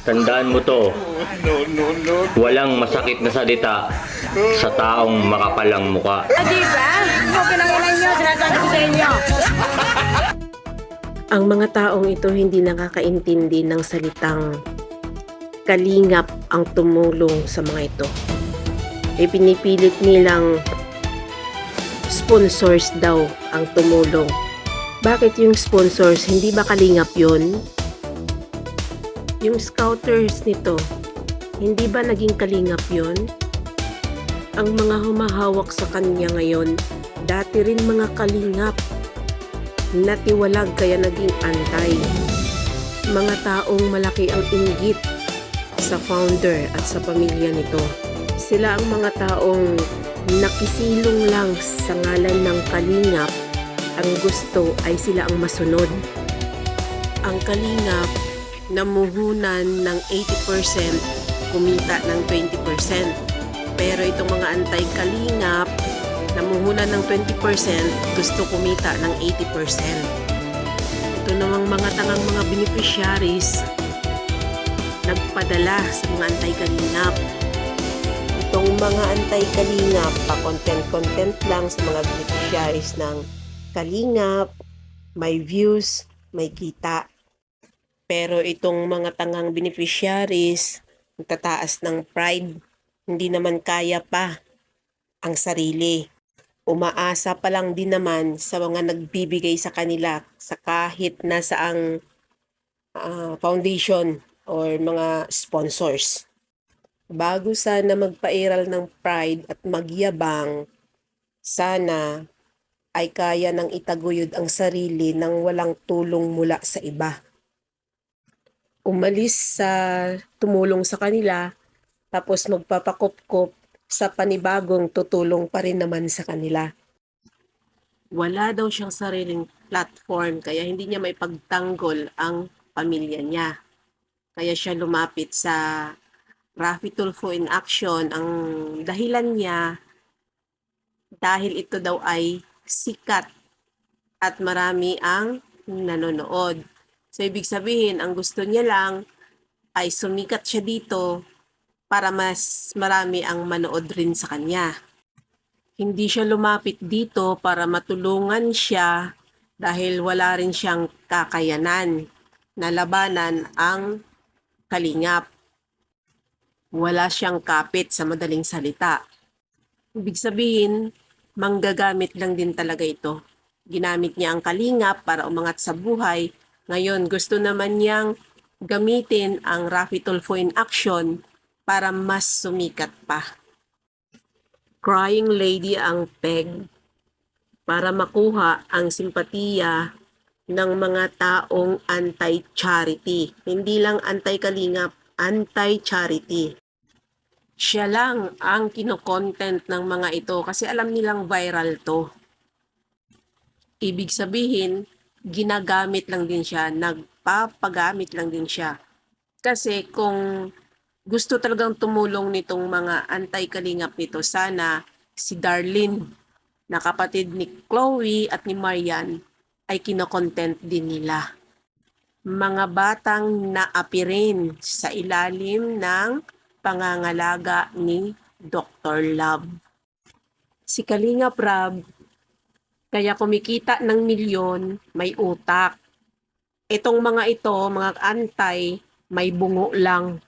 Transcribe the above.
Tandaan mo to, walang masakit na salita sa taong makapalang muka. Di ba? Okay lang ilan nyo, sinasabi ko sa inyo. Ang mga taong ito hindi nakakaintindi ng salitang kalingap ang tumulong sa mga ito. Pinipilit nilang sponsors daw ang tumulong. Bakit yung sponsors? Hindi ba kalingap yun? Yung scouters nito, hindi ba naging kalingap yun? Ang mga humahawak sa kanya ngayon, dati rin mga kalingap. Natiwalag kaya naging antay. Mga taong malaki ang inggit sa founder at sa pamilya nito. Sila ang mga taong nakisilong lang sa ngalan ng kalingap. Ang gusto ay sila ang masunod. Ang kalingap, namuhunan ng 80%, kumita ng 20%. Pero itong mga anti-kalingap, namuhunan ng 20%, gusto kumita ng 80%. Ito namang mga tangang mga beneficiaries, nagpadala sa mga anti-kalingap. Itong mga anti-kalingap, pa-content lang sa mga beneficiaries ng kalingap, may views, may kita. Pero itong mga tangang beneficiaries, nagtataas ng pride, hindi naman kaya pa ang sarili. Umaasa pa lang din naman sa mga nagbibigay sa kanila sa kahit na saang foundation or mga sponsors. Bago sana magpairal ng pride at magyabang, sana ay kaya nang itaguyod ang sarili nang walang tulong mula sa iba. Umalis sa tumulong sa kanila, tapos magpapakopkop sa panibagong tutulong pa rin naman sa kanila. Wala daw siyang sariling platform, kaya hindi niya maipagtanggol ang pamilya niya. Kaya siya lumapit sa Raffy Tulfo in Action. Ang dahilan niya, dahil ito daw ay sikat at marami ang nanonood. So, ibig sabihin, ang gusto niya lang ay sumikat siya dito para mas marami ang manood rin sa kanya. Hindi siya lumapit dito para matulungan siya dahil wala rin siyang kakayanan na labanan ang kalingap. Wala siyang kapit sa madaling salita. Ibig sabihin, manggagamit lang din talaga ito. Ginamit niya ang kalingap para umangat sa buhay. Ngayon, gusto naman niyang gamitin ang Raffy Tulfo in Action para mas sumikat pa. Crying lady ang peg para makuha ang simpatiya ng mga taong anti-charity. Hindi lang anti-kalingap, anti-charity. Siya lang ang kino-content ng mga ito kasi alam nilang viral to. Ibig sabihin, ginagamit lang din siya, nagpapagamit lang din siya. Kasi kung gusto talagang tumulong nitong mga anti-kalingap nito, sana si Darlene, na kapatid ni Chloe at ni Marian, ay kino-content din nila. Mga batang naapirin sa ilalim ng pangangalaga ni Dr. Love. Si Kalingap Rab, kaya kumikita ng milyon, may utak. Itong mga ito, mga antay, may bungo lang.